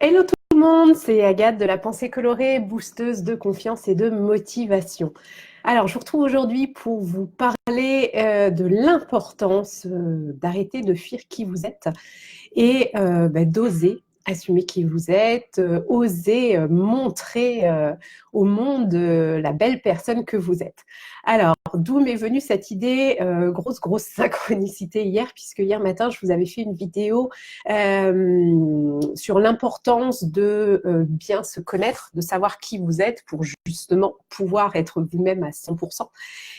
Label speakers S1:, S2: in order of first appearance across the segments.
S1: Hello tout le monde, c'est Agathe de la pensée colorée, boosteuse de confiance et de motivation. Alors, je vous retrouve aujourd'hui pour vous parler de l'importance d'arrêter de fuir qui vous êtes et d'oser assumer qui vous êtes, oser montrer au monde la belle personne que vous êtes. Alors, d'où m'est venue cette idée, grosse synchronicité hier, puisque hier matin, je vous avais fait une vidéo sur l'importance de bien se connaître, de savoir qui vous êtes pour justement pouvoir être vous-même à 100%.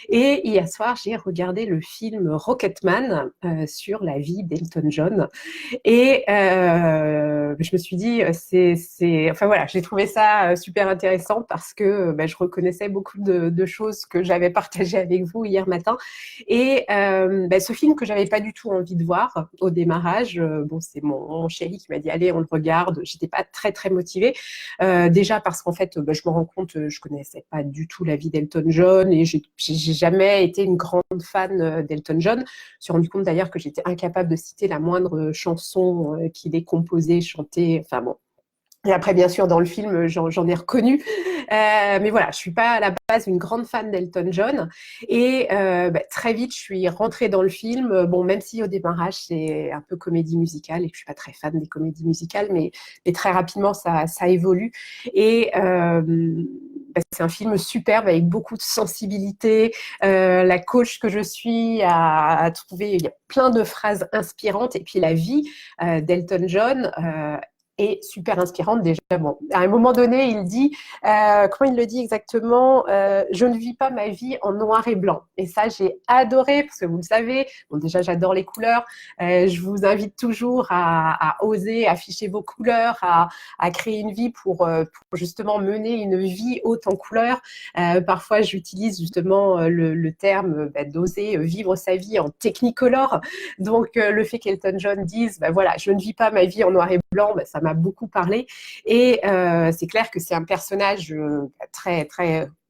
S1: Et hier soir, j'ai regardé le film Rocketman sur la vie d'Elton John. Et je me suis dit, enfin voilà, j'ai trouvé ça super intéressant parce que je reconnaissais beaucoup de choses que j'avais partagées avec vous hier matin. Et ce film que j'avais pas du tout envie de voir au démarrage, bon, c'est mon chéri qui m'a dit, allez, on le regarde. J'étais pas très motivée. Déjà parce qu'en fait, je me rends compte, je connaissais pas du tout la vie d'Elton John et j'ai jamais été une grande fan d'Elton John. Je me suis rendu compte d'ailleurs que j'étais incapable de citer la moindre chanson qu'il ait composée, chantée, enfin bon. Et après, bien sûr, dans le film, j'en ai reconnu. Mais voilà, je suis pas à la base une grande fan d'Elton John. Et très vite, je suis rentrée dans le film. Bon, même si au démarrage, c'est un peu comédie musicale et que je suis pas très fan des comédies musicales, mais très rapidement, ça évolue. Et c'est un film superbe avec beaucoup de sensibilité. La coach que je suis a trouvé, il y a plein de phrases inspirantes. Et puis la vie d'Elton John est super inspirante déjà. Bon, à un moment donné, il dit, comment il le dit exactement, je ne vis pas ma vie en noir et blanc. Et ça, j'ai adoré parce que vous le savez, bon, déjà, j'adore les couleurs. Je vous invite toujours à oser afficher vos couleurs, à créer une vie pour justement mener une vie haute en couleurs. Parfois, j'utilise justement le terme d'oser vivre sa vie en technicolor. Donc, le fait qu'Elton John dise, voilà, je ne vis pas ma vie en noir et blanc, ça m'a beaucoup parlé. Et c'est clair que c'est un personnage très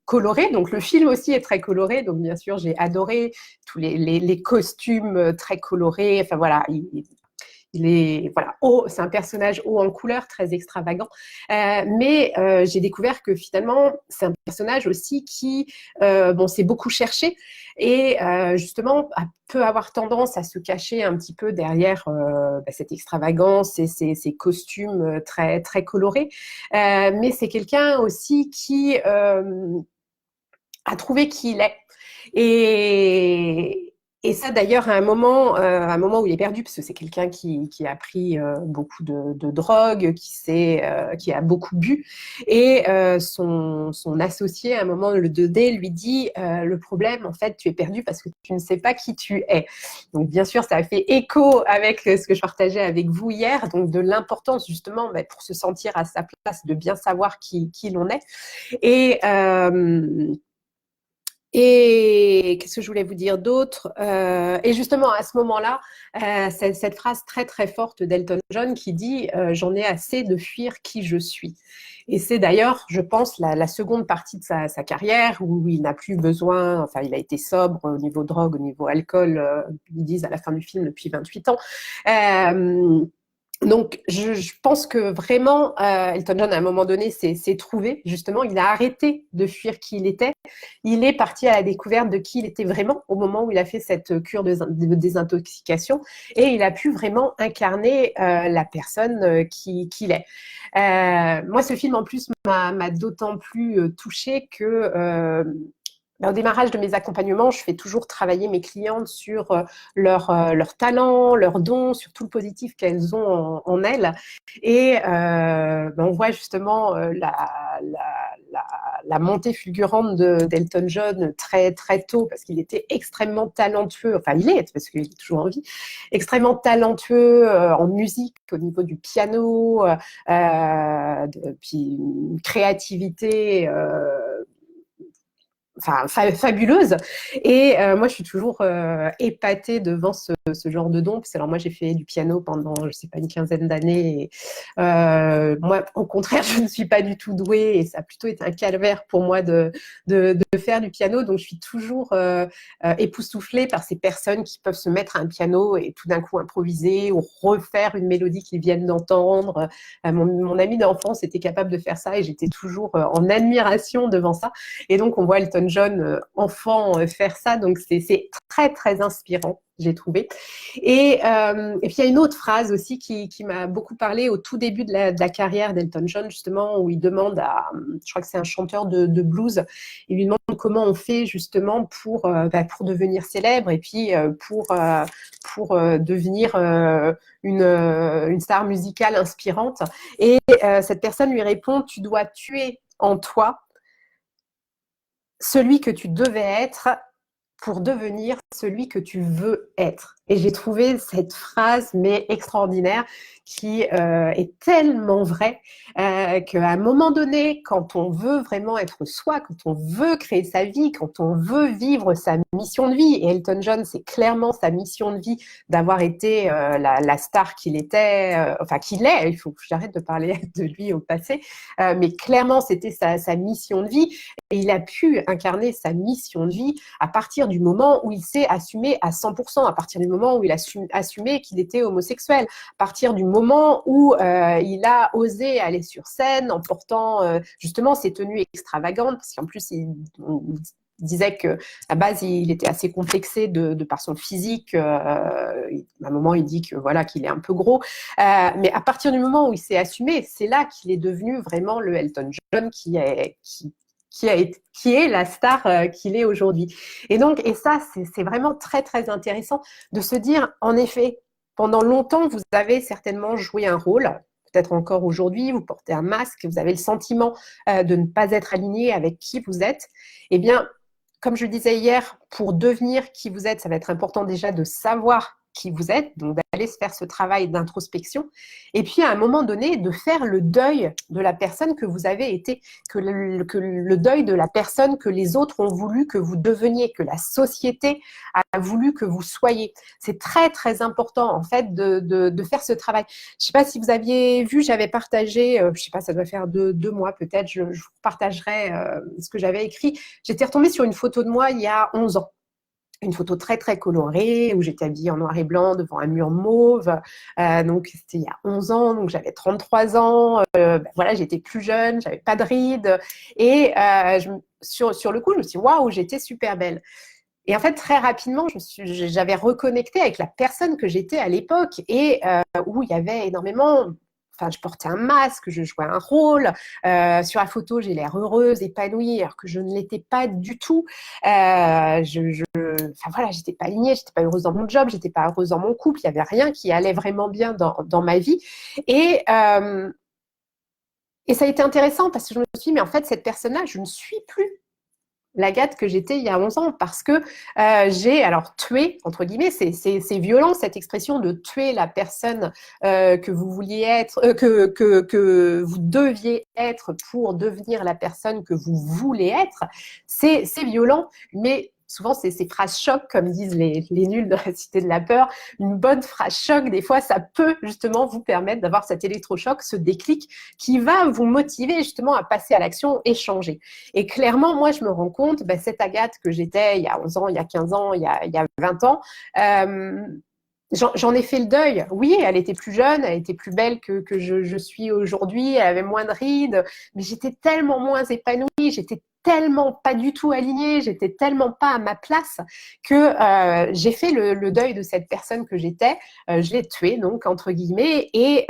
S1: coloré. Donc, le film aussi est très coloré. Donc, bien sûr, j'ai adoré tous les costumes très colorés. Enfin, voilà, il est voilà, haut, c'est un personnage haut en couleur, très extravagant. Mais j'ai découvert que finalement, c'est un personnage aussi qui, s'est beaucoup cherché et justement peut avoir tendance à se cacher un petit peu derrière cette extravagance et ces costumes très colorés. Mais c'est quelqu'un aussi qui a trouvé qui il est. Et ça, d'ailleurs, à un moment où il est perdu, parce que c'est quelqu'un qui a pris beaucoup de drogue, qui a beaucoup bu, et son associé, à un moment, le 2D, lui dit le problème, en fait, tu es perdu parce que tu ne sais pas qui tu es. Donc, bien sûr, ça a fait écho avec ce que je partageais avec vous hier, donc de l'importance, justement, pour se sentir à sa place, de bien savoir qui l'on est. Et qu'est-ce que je voulais vous dire d'autre et justement, à ce moment-là, cette phrase très forte d'Elton John qui dit j'en ai assez de fuir qui je suis. Et c'est d'ailleurs, je pense, la seconde partie de sa carrière où il n'a plus besoin, enfin, il a été sobre au niveau drogue, au niveau alcool, ils disent à la fin du film depuis 28 ans. Donc, je pense que vraiment, Elton John, à un moment donné, s'est trouvé, justement, il a arrêté de fuir qui il était. Il est parti à la découverte de qui il était vraiment au moment où il a fait cette cure de désintoxication et il a pu vraiment incarner la personne qu'il est. Moi, ce film, en plus, m'a d'autant plus touchée que au démarrage de mes accompagnements, je fais toujours travailler mes clientes sur leur talent, leurs dons, sur tout le positif qu'elles ont en elles. Et on voit justement la montée fulgurante d'Elton John très tôt, parce qu'il était extrêmement talentueux, enfin il est, parce qu'il est toujours en vie, extrêmement talentueux en musique, au niveau du piano, puis une créativité fabuleuse. Et moi, je suis toujours épatée devant ce genre de don. Parce que alors moi, j'ai fait du piano pendant, je sais pas, une quinzaine d'années. Et, moi, au contraire, je ne suis pas du tout douée et ça a plutôt été un calvaire pour moi de faire du piano. Donc, je suis toujours époustouflée par ces personnes qui peuvent se mettre à un piano et tout d'un coup improviser ou refaire une mélodie qu'ils viennent d'entendre. Mon ami d'enfance était capable de faire ça et j'étais toujours en admiration devant ça. Et donc, on voit Elton John, enfant, faire ça. Donc, c'est très, très inspirant, j'ai trouvé. Et puis, il y a une autre phrase aussi qui m'a beaucoup parlé au tout début de la carrière d'Elton John, justement, où il demande je crois que c'est un chanteur de blues, il lui demande comment on fait justement pour devenir célèbre et puis pour devenir une star musicale inspirante. Et cette personne lui répond, tu dois tuer en toi celui que tu devais être pour devenir celui que tu veux être. Et j'ai trouvé cette phrase mais extraordinaire qui est tellement vraie qu'à un moment donné, quand on veut vraiment être soi, quand on veut créer sa vie, quand on veut vivre sa mission de vie, et Elton John, c'est clairement sa mission de vie d'avoir été la star qu'il était, enfin qu'il est, il faut que j'arrête de parler de lui au passé, mais clairement c'était sa mission de vie, et il a pu incarner sa mission de vie à partir du moment où il s'est assumé à 100%, à partir du moment où il a assumé qu'il était homosexuel, à partir du moment où il a osé aller sur scène en portant justement ses tenues extravagantes, parce qu'en plus, on disait que à base il était assez complexé de par son physique. À un moment, il dit que voilà qu'il est un peu gros, mais à partir du moment où il s'est assumé, c'est là qu'il est devenu vraiment le Elton John qui est la star qu'il est aujourd'hui. Et donc, et ça, c'est vraiment très, très intéressant de se dire, en effet, pendant longtemps, vous avez certainement joué un rôle, peut-être encore aujourd'hui, vous portez un masque, vous avez le sentiment de ne pas être aligné avec qui vous êtes. Eh bien, comme je le disais hier, pour devenir qui vous êtes, ça va être important déjà de savoir qui vous êtes, donc d'aller se faire ce travail d'introspection, et puis à un moment donné, de faire le deuil de la personne que vous avez été, que le deuil de la personne que les autres ont voulu que vous deveniez, que la société a voulu que vous soyez. C'est très, très important, en fait, de faire ce travail. Je ne sais pas si vous aviez vu, j'avais partagé, je ne sais pas, ça doit faire deux mois peut-être, je vous partagerai ce que j'avais écrit. J'étais retombée sur une photo de moi il y a 11 ans. Une photo très, très colorée, où j'étais habillée en noir et blanc devant un mur mauve. Donc, c'était il y a 11 ans, donc j'avais 33 ans. Voilà, j'étais plus jeune, j'avais pas de rides. Et sur le coup, je me suis dit, waouh, j'étais super belle. Et en fait, très rapidement, j'avais reconnecté avec la personne que j'étais à l'époque et où il y avait énormément... Enfin, je portais un masque, je jouais un rôle. Sur la photo, j'ai l'air heureuse, épanouie, alors que je ne l'étais pas du tout. Enfin voilà, j'étais pas alignée, j'étais pas heureuse dans mon job, j'étais pas heureuse dans mon couple. Il y avait rien qui allait vraiment bien dans ma vie. Et ça a été intéressant parce que je me suis dit, mais en fait, cette personne-là, je ne suis plus l'Agathe que j'étais il y a 11 ans parce que j'ai alors tué, entre guillemets, c'est violent cette expression de tuer la personne que vous vouliez être, que vous deviez être pour devenir la personne que vous voulez être. C'est violent, mais souvent c'est ces phrases choc, comme disent les nuls de la Cité de la Peur. Une bonne phrase choc, des fois, ça peut justement vous permettre d'avoir cet électrochoc, ce déclic qui va vous motiver justement à passer à l'action et changer. Et clairement, moi, je me rends compte, cette Agathe que j'étais il y a 11 ans, il y a 15 ans, il y a 20 ans, j'en ai fait le deuil. Oui, elle était plus jeune, elle était plus belle que je suis aujourd'hui, elle avait moins de rides, mais j'étais tellement moins épanouie, j'étais tellement pas du tout alignée, j'étais tellement pas à ma place que j'ai fait le deuil de cette personne que j'étais, je l'ai tuée donc entre guillemets, et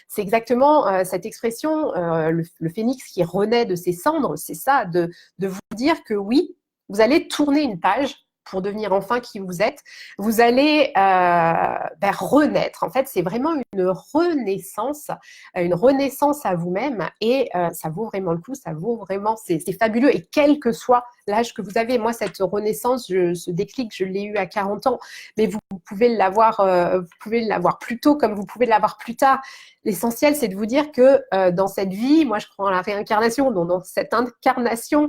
S1: c'est exactement cette expression, le phénix qui renaît de ses cendres, c'est ça, de vous dire que oui, vous allez tourner une page pour devenir enfin qui vous êtes, vous allez renaître. En fait, c'est vraiment une renaissance à vous-même et ça vaut vraiment le coup, ça vaut vraiment, c'est fabuleux. Et quel que soit l'âge que vous avez, moi, cette renaissance, ce déclic, je l'ai eu à 40 ans, mais vous vous pouvez l'avoir plus tôt comme vous pouvez l'avoir plus tard. L'essentiel, c'est de vous dire que dans cette vie, moi je crois en la réincarnation, donc dans cette incarnation,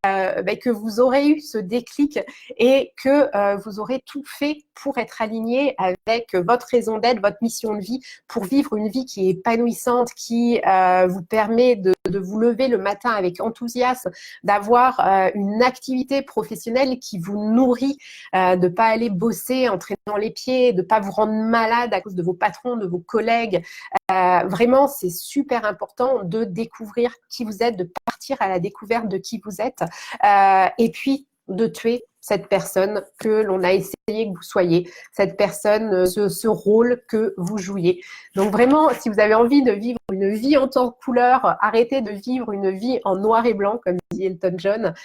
S1: que vous aurez eu ce déclic et que vous aurez tout fait pour être aligné avec votre raison d'être, votre mission de vie, pour vivre une vie qui est épanouissante, qui vous permet de vous lever le matin avec enthousiasme, d'avoir une activité professionnelle qui vous nourrit, de pas aller bosser en traînant les pieds, de pas vous rendre malade à cause de vos patrons, de vos collègues. Vraiment, c'est super important de découvrir qui vous êtes, de partir à la découverte de qui vous êtes, et puis de tuer cette personne que l'on a essayé que vous soyez, cette personne, ce rôle que vous jouiez. Donc vraiment, si vous avez envie de vivre une vie en tant que couleur, arrêtez de vivre une vie en noir et blanc, comme dit Elton John.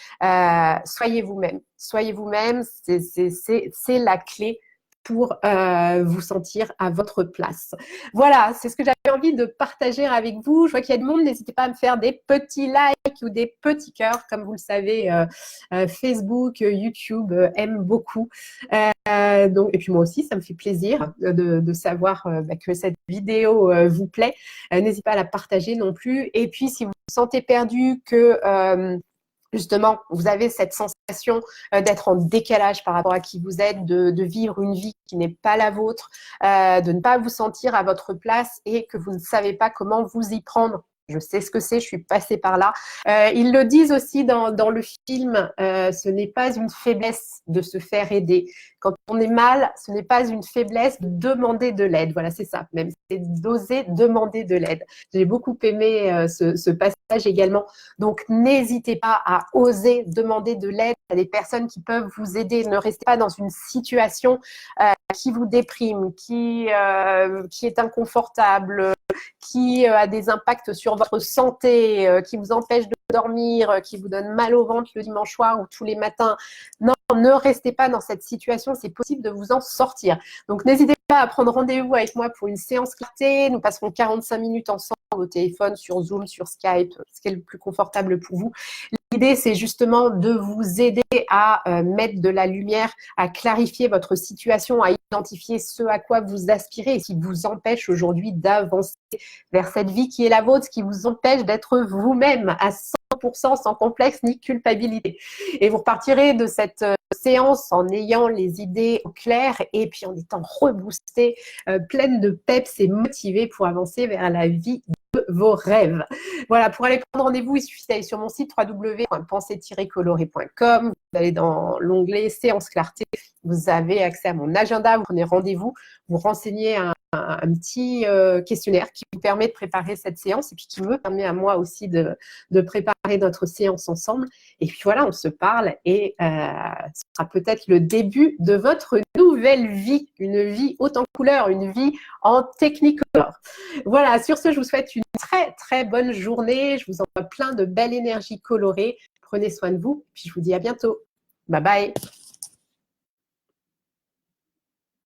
S1: Soyez vous-même. Soyez vous-même, c'est la clé pour vous sentir à votre place. Voilà, c'est ce que j'avais envie de partager avec vous. Je vois qu'il y a du monde, n'hésitez pas à me faire des petits likes ou des petits cœurs. Comme vous le savez, Facebook, YouTube aiment beaucoup. Et puis moi aussi, ça me fait plaisir de savoir que cette vidéo vous plaît. N'hésitez pas à la partager non plus. Et puis, si vous vous sentez perdu, que justement, vous avez cette sensation d'être en décalage par rapport à qui vous êtes, de vivre une vie qui n'est pas la vôtre, de ne pas vous sentir à votre place et que vous ne savez pas comment vous y prendre. Je sais ce que c'est, je suis passée par là. Ils le disent aussi dans le film, ce n'est pas une faiblesse de se faire aider. Quand on est mal, ce n'est pas une faiblesse de demander de l'aide. Voilà, c'est ça même, c'est d'oser demander de l'aide. J'ai beaucoup aimé ce passage également. Donc, n'hésitez pas à oser demander de l'aide à des personnes qui peuvent vous aider. Ne restez pas dans une situation qui vous déprime, qui est inconfortable, qui a des impacts sur votre santé, qui vous empêche de dormir, qui vous donne mal au ventre le dimanche soir ou tous les matins. Non, ne restez pas dans cette situation, c'est possible de vous en sortir. Donc, n'hésitez pas à prendre rendez-vous avec moi pour une séance clarté. Nous passerons 45 minutes ensemble au téléphone, sur Zoom, sur Skype, ce qui est le plus confortable pour vous. L'idée, c'est justement de vous aider à mettre de la lumière, à clarifier votre situation, à identifier ce à quoi vous aspirez et qui vous empêche aujourd'hui d'avancer vers cette vie qui est la vôtre, qui vous empêche d'être vous-même à 100% sans complexe ni culpabilité. Et vous repartirez de cette séance en ayant les idées claires et puis en étant reboostée, pleine de peps et motivée pour avancer vers la vie de vos rêves. Voilà, pour aller prendre rendez-vous, il suffit d'aller sur mon site www.penser-coloré.com. Vous allez dans l'onglet séance clarté, vous avez accès à mon agenda, vous prenez rendez-vous, vous renseignez un petit questionnaire qui vous permet de préparer cette séance et puis qui me permet à moi aussi de préparer notre séance ensemble. Et puis voilà, on se parle et ce sera peut-être le début de votre nouvelle vie, une vie haute en couleur, une vie en technicolor. Voilà, sur ce, je vous souhaite une très très bonne journée. Je vous envoie plein de belle énergie colorée. Prenez soin de vous, puis je vous dis à bientôt. Bye bye.